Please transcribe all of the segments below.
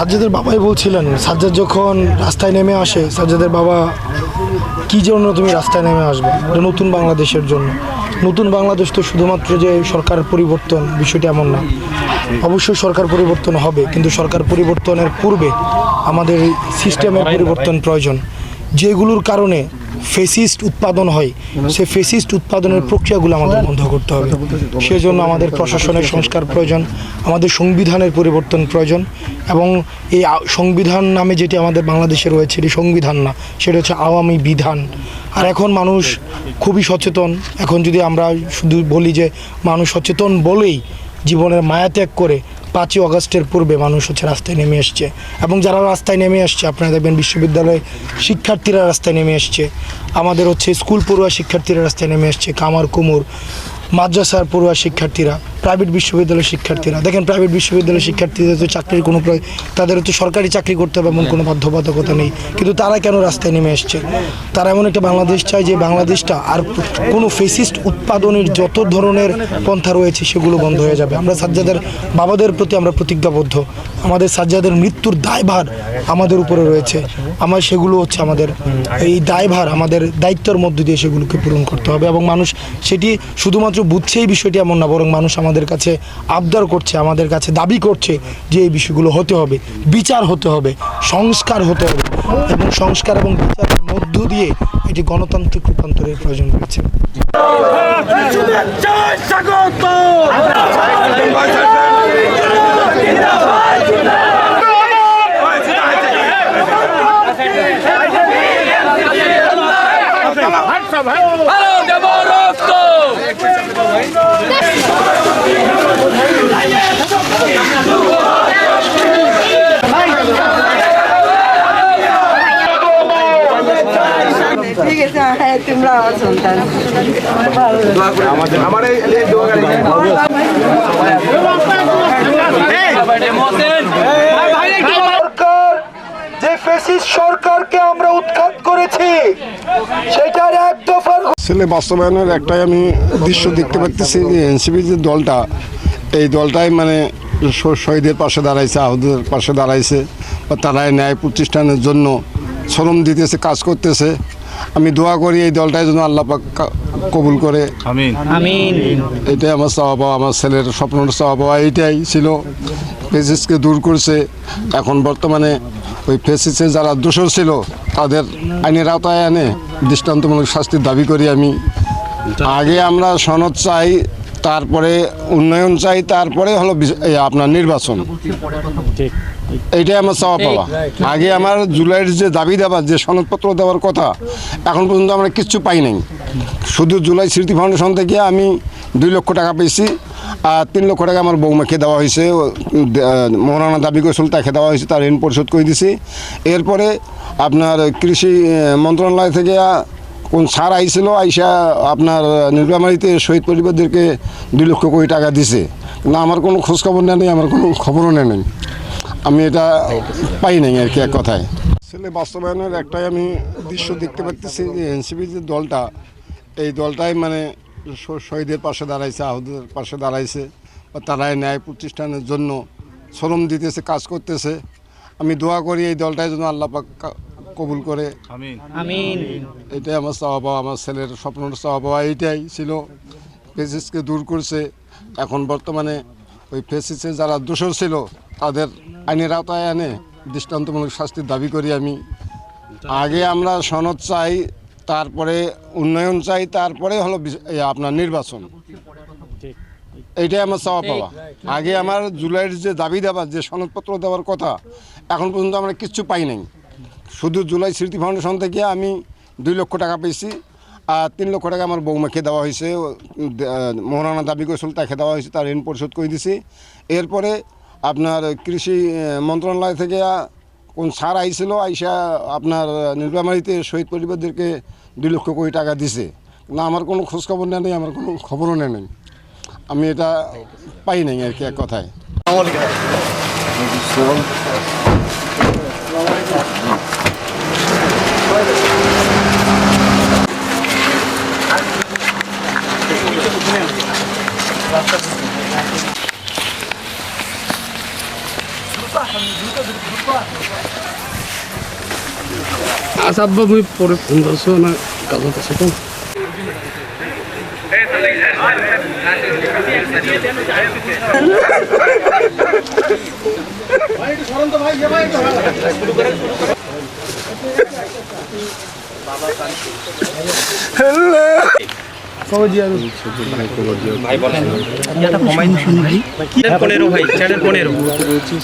সাজ্জাদের বাবাই বলছিলেন, সাজ্জাদ যখন রাস্তায় নেমে আসে, সাজ্জাদের বাবা কী জন্য তুমি রাস্তায় নেমে আসবে, এটা নতুন বাংলাদেশের জন্য। নতুন বাংলাদেশ তো শুধুমাত্র যে সরকার পরিবর্তন, বিষয়টি এমন না। অবশ্যই সরকার পরিবর্তন হবে, কিন্তু সরকার পরিবর্তনের পূর্বে আমাদের সিস্টেমের পরিবর্তন প্রয়োজন। যেগুলোর কারণে ফেসিস্ট উৎপাদন হয়, সে ফেসিস্ট উৎপাদনের প্রক্রিয়াগুলো আমাদের বন্ধ করতে হবে। সেজন্য আমাদের প্রশাসনের সংস্কার প্রয়োজন, আমাদের সংবিধানের পরিবর্তন প্রয়োজন। এবং এই সংবিধান নামে যেটি আমাদের বাংলাদেশে রয়েছে, এটি সংবিধান না, সেটা হচ্ছে আওয়ামী বিধান। আর এখন মানুষ খুবই সচেতন। এখন যদি আমরা শুধু বলি যে মানুষ সচেতন বলেই জীবনের মায়া ত্যাগ করে 5ই আগস্টের পূর্বে মানুষ হচ্ছে রাস্তায় নেমে এসছে। এবং যারা রাস্তায় নেমে আসছে, আপনারা দেখবেন বিশ্ববিদ্যালয়ে শিক্ষার্থীরা রাস্তায় নেমে এসছে, আমাদের হচ্ছে স্কুল পড়ুয়া শিক্ষার্থীরা রাস্তায় নেমে এসছে, কামার কুমুর মাদ্রাসার পড়ুয়া শিক্ষার্থীরা, প্রাইভেট বিশ্ববিদ্যালয়ের শিক্ষার্থীরা। দেখেন প্রাইভেট বিশ্ববিদ্যালয়ের শিক্ষার্থীদের তো চাকরির কোনো তাদের তো সরকারি চাকরি করতে হবে এমন কোনো বাধ্যবাধকতা নেই, কিন্তু তারা কেন রাস্তায় নেমে এসছে? তারা এমন একটা বাংলাদেশ চায় যে বাংলাদেশটা আর কোনো ফেসিস্ট উৎপাদনের যত ধরনের পন্থা রয়েছে সেগুলো বন্ধ হয়ে যাবে। আমরা সাজ্জাদের বাবাদের প্রতি আমরা প্রতিজ্ঞাবদ্ধ। আমাদের সাজ্জাদের মৃত্যুর দায়ভার আমাদের উপরে রয়েছে। আমার সেগুলো হচ্ছে আমাদের এই দায়ভার, আমাদের দায়িত্বের মধ্য দিয়ে সেগুলোকে পূরণ করতে হবে। এবং মানুষ সেটি শুধুমাত্র বুঝছেই বিষয়টি এমন না, বরং মানুষ আমাদের কাছে আবদার করছে, আমাদের কাছে দাবি করছে যে এই বিষয়গুলো হতে হবে, বিচার হতে হবে, সংস্কার হতে হবে। এবং সংস্কার এবং বিচারের মধ্য দিয়ে এটি গণতান্ত্রিক রূপান্তরের প্রয়োজন রয়েছে। ঠিক আছে, হ্যাঁ তোমরা আমার সন্তান যে ফ্যাসিস্ট সরকারকে আমরা উৎখাত করেছি সেটার এক দফার ছেলে বাস্তবায়নের একটাই আমি দৃশ্য দেখতে পাচ্ছি যে এনসিপি যে দলটা, এই দলটাই মানে শহীদের পাশে দাঁড়াইছে, আহতদের পাশে দাঁড়াইছে, বা তারাই ন্যায় প্রতিষ্ঠানের জন্য শ্রম দিতেছে, কাজ করতেছে। আমি দোয়া করি এই দলটাই যেন আল্লাহ পাক কবুল করে, আমিন আমিন। এটাই আমার চাওয়া পাওয়া, আমার ছেলের স্বপ্নের চাওয়া পাওয়া এইটাই ছিল। ফেসিসকে দূর করছে, এখন বর্তমানে ওই ফেসিসে যারা দোষর ছিল তাদের আইনের আওতায় এনে দৃষ্টান্তমূলক শাস্তির দাবি করি আমি। আগে আমরা সনদ চাই, তারপরে উন্নয়ন চাই, তারপরে হলো আপনার নির্বাচন। এইটাই আমার চাওয়া পাওয়া। আগে আমার জুলাইয়ের যে দাবি দেওয়ার, যে সনদপত্র দেওয়ার কথা, এখন পর্যন্ত আমরা কিচ্ছু পাই নাই। শুধু জুলাই স্মৃতি ফাউন্ডেশন থেকে আমি 2 লক্ষ টাকা পেয়েছি, আর 3 লক্ষ টাকা আমার বৌমাকে দেওয়া হয়েছে, মৌলানা দাবি করেছিল তাকে দেওয়া হয়েছে, তার ঋণ পরিশোধ করে দিছি। এরপরে আপনার কৃষি মন্ত্রণালয় থেকে কোন সার আইছিল, আইসা আপনার নীলফামারীতে শহীদ পরিবারদেরকে 2 লক্ষ কোটি টাকা দিছে, না আমার কোনো খোঁজখবর নেই, আমার কোনো খবরও নেই। আমি এটা পাই নাই আর কি, এক কথায়। ছেলে বাস্তবায়নের একটাই আমি দৃশ্য দেখতে পাচ্ছি যে এনসিপি যে দলটা, এই দলটাই মানে শহীদের পাশে দাঁড়াইছে, আহতদের পাশে দাঁড়াইছে, বা তারাই ন্যায় প্রতিষ্ঠানের জন্য শ্রম দিতেছে, কাজ করতেছে। আমি দোয়া করি এই দলটাই যেন আল্লাহ পাক কবুল করে, আমিন আমিন। এটাই আমার চাওয়া পাওয়া, আমার ছেলের স্বপ্নের চাওয়া পাওয়া এইটাই ছিল। ফেসিসকে দূর করছে, এখন বর্তমানে ওই ফেসিসে যারা দোষর ছিল তাদের আইনের আওতায় এনে দৃষ্টান্তমূলক শাস্তির দাবি করি আমি। আগে আমরা সনদ চাই, তারপরে উন্নয়ন চাই, তারপরে হলো আপনার নির্বাচন। এইটাই আমার চাওয়া পাওয়া। আগে আমার জুলাইয়ের যে দাবি দেওয়ার, যে সনদপত্র দেওয়ার কথা, এখন পর্যন্ত আমরা কিচ্ছু পাই নাই। শুধু জুলাই স্মৃতি ফাউন্ডেশন থেকে আমি 2 লক্ষ টাকা পেয়েছি, আর 3 লক্ষ টাকা আমার বৌমাকে দেওয়া হয়েছে, মৌলানা দাবি করেছিল তাকে দেওয়া হয়েছে, তার ঋণ পরিশোধ করে দিছি। এরপরে আপনার কৃষি মন্ত্রণালয় থেকে কোন সার আইছিল, আইসা আপনার নীলফামারীতে শহীদ পরিবারদেরকে 2 লক্ষ কোটি টাকা দিছে, না আমার কোনো খোঁজখবর নেই, আমার কোনো খবরও নেই। আমি এটা পাই নাই আর কি, এক কথায়। দ্রুত আচ্ছা আব্বা আমি পরে ফোন করছো না কাজ আছে তো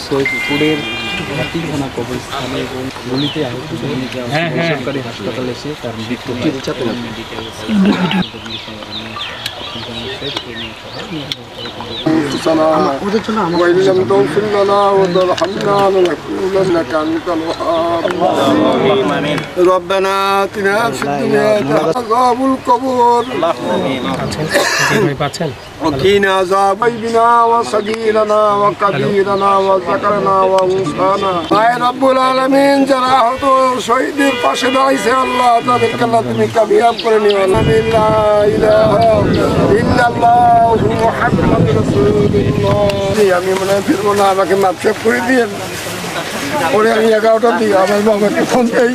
সৈয়দপুরের হাতিখানা কবরস্থানে এবং গলিতে আহত সরকারি হাসপাতালে এসে তার মৃত্যু ربنا آتنا في الدنيا عذاب القبور وقنا عذاب بنا وصغيرنا وكبيرنا وذكرنا وانثانا اي رب العالمين যারা আহত শহীদের পাশে দাঁড়াইছে আল্লাহ তাদেরকে আল্লাহ তুমি কামিয়াব করে নিও লা ইলাহা ইল্লাল্লাহ মুহাম্মাদুর রাসূলুল্লাহ আমি মনে ফিরবো না আমাকে মাফ করে দিয়েন পরে আমি 11টার দিকে আমার বাবাকে ফোন দেই